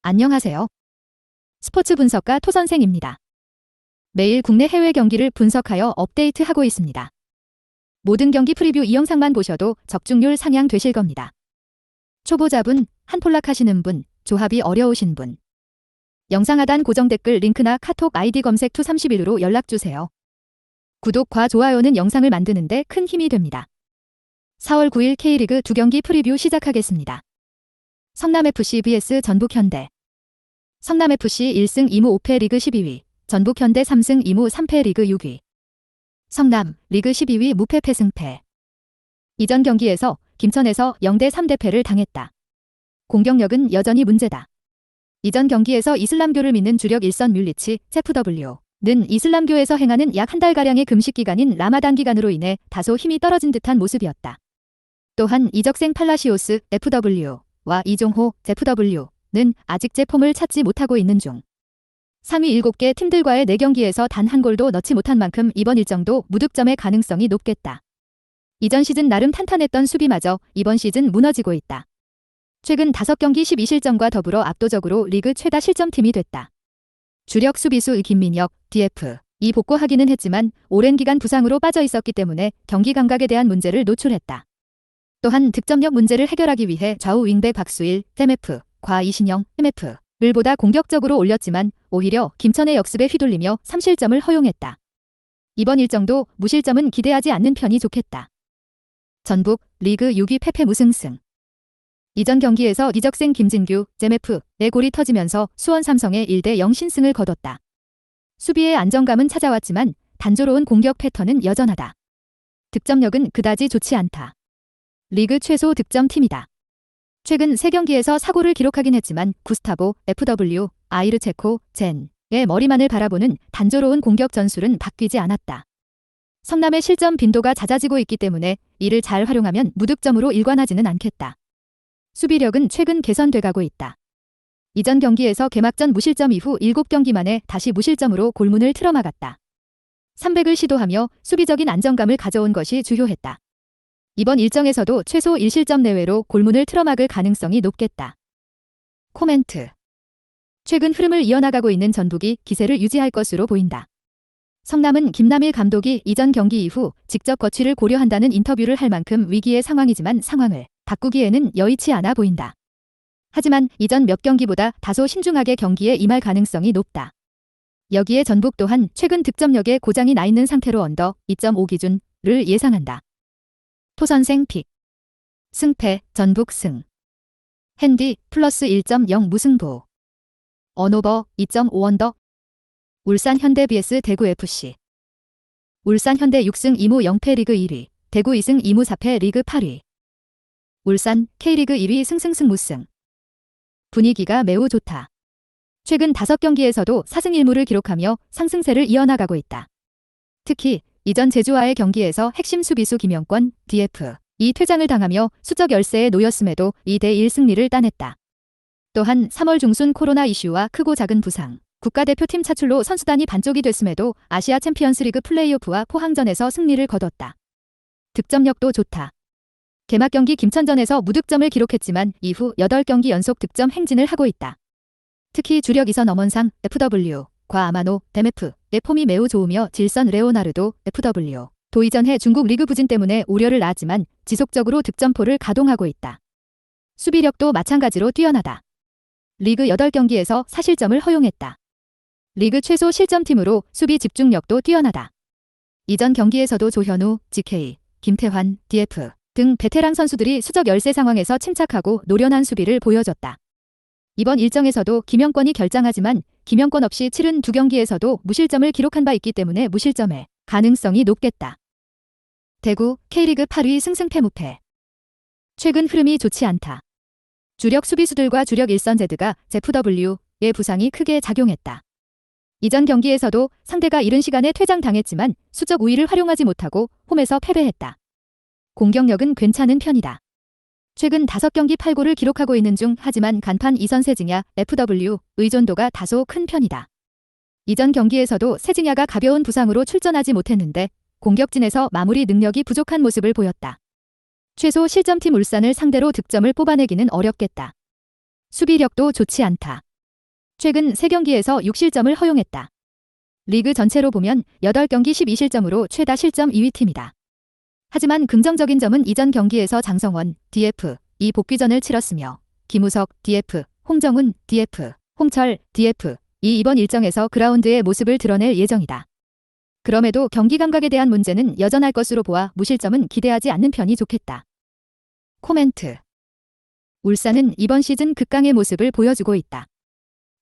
안녕하세요. 스포츠 분석가 토선생입니다. 매일 국내 해외 경기를 분석하여 업데이트하고 있습니다. 모든 경기 프리뷰 이 영상만 보셔도 적중률 상향 되실 겁니다. 초보자분, 한폴락 하시는 분, 조합이 어려우신 분. 영상 하단 고정 댓글 링크나 카톡 아이디 검색 투31로 연락주세요. 구독과 좋아요는 영상을 만드는데 큰 힘이 됩니다. 4월 9일 K리그 2경기 프리뷰 시작하겠습니다. 성남FC vs 전북현대. 성남FC 1승 2무 5패 리그 12위, 전북현대 3승 2무 3패 리그 6위. 성남, 리그 12위 무패 패승패. 이전 경기에서 김천에서 0대 3 대패를 당했다. 공격력은 여전히 문제다. 이전 경기에서 이슬람교를 믿는 주력 일선 뮬리치, ZFW는 이슬람교에서 행하는 약 한 달가량의 금식 기간인 라마단 기간으로 인해 다소 힘이 떨어진 듯한 모습이었다. 또한 이적생 팔라시오스, FW와 이종호, ZFW는 아직 제 폼을 찾지 못하고 있는 중. 상위 7개 팀들과의 4경기에서 단 한 골도 넣지 못한 만큼 이번 일정도 무득점의 가능성이 높겠다. 이전 시즌 나름 탄탄했던 수비마저 이번 시즌 무너지고 있다. 최근 5경기 12실점과 더불어 압도적으로 리그 최다 실점팀이 됐다. 주력 수비수 김민혁, DF이 복구하기는 했지만 오랜 기간 부상으로 빠져 있었기 때문에 경기 감각에 대한 문제를 노출했다. 또한 득점력 문제를 해결하기 위해 좌우 윙백 박수일, MF과 이신영, MF를 보다 공격적으로 올렸지만 오히려 김천의 역습에 휘둘리며 3실점을 허용했다. 이번 일정도 무실점은 기대하지 않는 편이 좋겠다. 전북, 리그 6위 패패 무승승. 이전 경기에서 이적생 김진규, JMF의 골이 터지면서 수원 삼성의 1대 0 신승을 거뒀다. 수비의 안정감은 찾아왔지만 단조로운 공격 패턴은 여전하다. 득점력은 그다지 좋지 않다. 리그 최소 득점팀이다. 최근 3경기에서 사고를 기록하긴 했지만 구스타보, FW, 아이르체코, 젠의 머리만을 바라보는 단조로운 공격 전술은 바뀌지 않았다. 성남의 실점 빈도가 잦아지고 있기 때문에 이를 잘 활용하면 무득점으로 일관하지는 않겠다. 수비력은 최근 개선돼가고 있다. 이전 경기에서 개막전 무실점 이후 7경기 만에 다시 무실점으로 골문을 틀어막았다. 300을 시도하며 수비적인 안정감을 가져온 것이 주요했다. 이번 일정에서도 최소 1실점 내외로 골문을 틀어막을 가능성이 높겠다. 코멘트. 최근 흐름을 이어나가고 있는 전북이 기세를 유지할 것으로 보인다. 성남은 김남일 감독이 이전 경기 이후 직접 거취를 고려한다는 인터뷰를 할 만큼 위기의 상황이지만 상황을 바꾸기에는 여의치 않아 보인다. 하지만 이전 몇 경기보다 다소 신중하게 경기에 임할 가능성이 높다. 여기에 전북 또한 최근 득점력에 고장이 나 있는 상태로 언더 2.5 기준을 예상한다. 토선생 픽. 승패, 전북 승. 핸디, 플러스 1.0 무승부. 언오버, 2.5 언더. 울산 현대 vs 대구 FC. 울산 현대 6승 2무 0패 리그 1위, 대구 2승 2무 4패 리그 8위. 울산, K리그 1위 승승승무승. 분위기가 매우 좋다. 최근 5경기에서도 4승 1무를 기록하며 상승세를 이어나가고 있다. 특히 이전 제주와의 경기에서 핵심 수비수 김영권, DF이 퇴장을 당하며 수적 열세에 놓였음에도 2대 1 승리를 따냈다. 또한 3월 중순 코로나 이슈와 크고 작은 부상, 국가대표팀 차출로 선수단이 반쪽이 됐음에도 아시아 챔피언스리그 플레이오프와 포항전에서 승리를 거뒀다. 득점력도 좋다. 개막 경기 김천전에서 무득점을 기록했지만 이후 8경기 연속 득점 행진을 하고 있다. 특히 주력 이선 엄원상, FW과 아마노, MF의 폼이 매우 좋으며 질선 레오나르도, FW 도 이전해 중국 리그 부진 때문에 우려를 낳았지만 지속적으로 득점포를 가동하고 있다. 수비력도 마찬가지로 뛰어나다. 리그 8경기에서 4실점을 허용했다. 리그 최소 실점팀으로 수비 집중력도 뛰어나다. 이전 경기에서도 조현우, GK, 김태환, DF 등 베테랑 선수들이 수적 열세 상황에서 침착하고 노련한 수비를 보여줬다. 이번 일정에서도 김영권이 결장하지만 김영권 없이 치른 2경기에서도 무실점을 기록한 바 있기 때문에 무실점의 가능성이 높겠다. 대구, K리그 8위 승승패 무패. 최근 흐름이 좋지 않다. 주력 수비수들과 주력 일선 제드가 ZFW의 부상이 크게 작용했다. 이전 경기에서도 상대가 이른 시간에 퇴장당했지만 수적 우위를 활용하지 못하고 홈에서 패배했다. 공격력은 괜찮은 편이다. 최근 5경기 8골을 기록하고 있는 중 하지만 간판 이선 세징야, FW 의존도가 다소 큰 편이다. 이전 경기에서도 세징야가 가벼운 부상으로 출전하지 못했는데 공격진에서 마무리 능력이 부족한 모습을 보였다. 최소 실점팀 울산을 상대로 득점을 뽑아내기는 어렵겠다. 수비력도 좋지 않다. 최근 3경기에서 6실점을 허용했다. 리그 전체로 보면 8경기 12실점으로 최다 실점 2위 팀이다. 하지만 긍정적인 점은 이전 경기에서 장성원, DF, 이 복귀전을 치렀으며 김우석, DF, 홍정훈, DF, 홍철, DF, 이 이번 일정에서 그라운드의 모습을 드러낼 예정이다. 그럼에도 경기 감각에 대한 문제는 여전할 것으로 보아 무실점은 기대하지 않는 편이 좋겠다. 코멘트. 울산은 이번 시즌 극강의 모습을 보여주고 있다.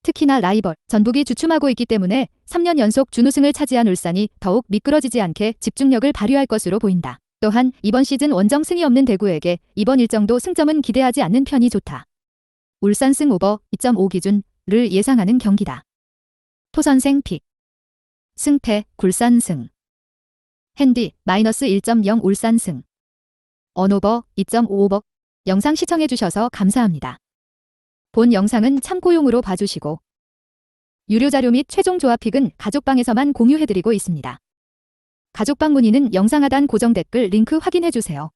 특히나 라이벌, 전북이 주춤하고 있기 때문에 3년 연속 준우승을 차지한 울산이 더욱 미끄러지지 않게 집중력을 발휘할 것으로 보인다. 또한 이번 시즌 원정 승이 없는 대구에게 이번 일정도 승점은 기대하지 않는 편이 좋다. 울산 승 오버 2.5 기준을 예상하는 경기다. 토선생 픽. 승패 굴산 승. 핸디 -1.0 울산 승. 언오버 2.5오버. 영상 시청해주셔서 감사합니다. 본 영상은 참고용으로 봐주시고 유료 자료 및 최종 조합 픽은 가족방에서만 공유해드리고 있습니다. 가족방 문의는 영상 하단 고정 댓글 링크 확인해주세요.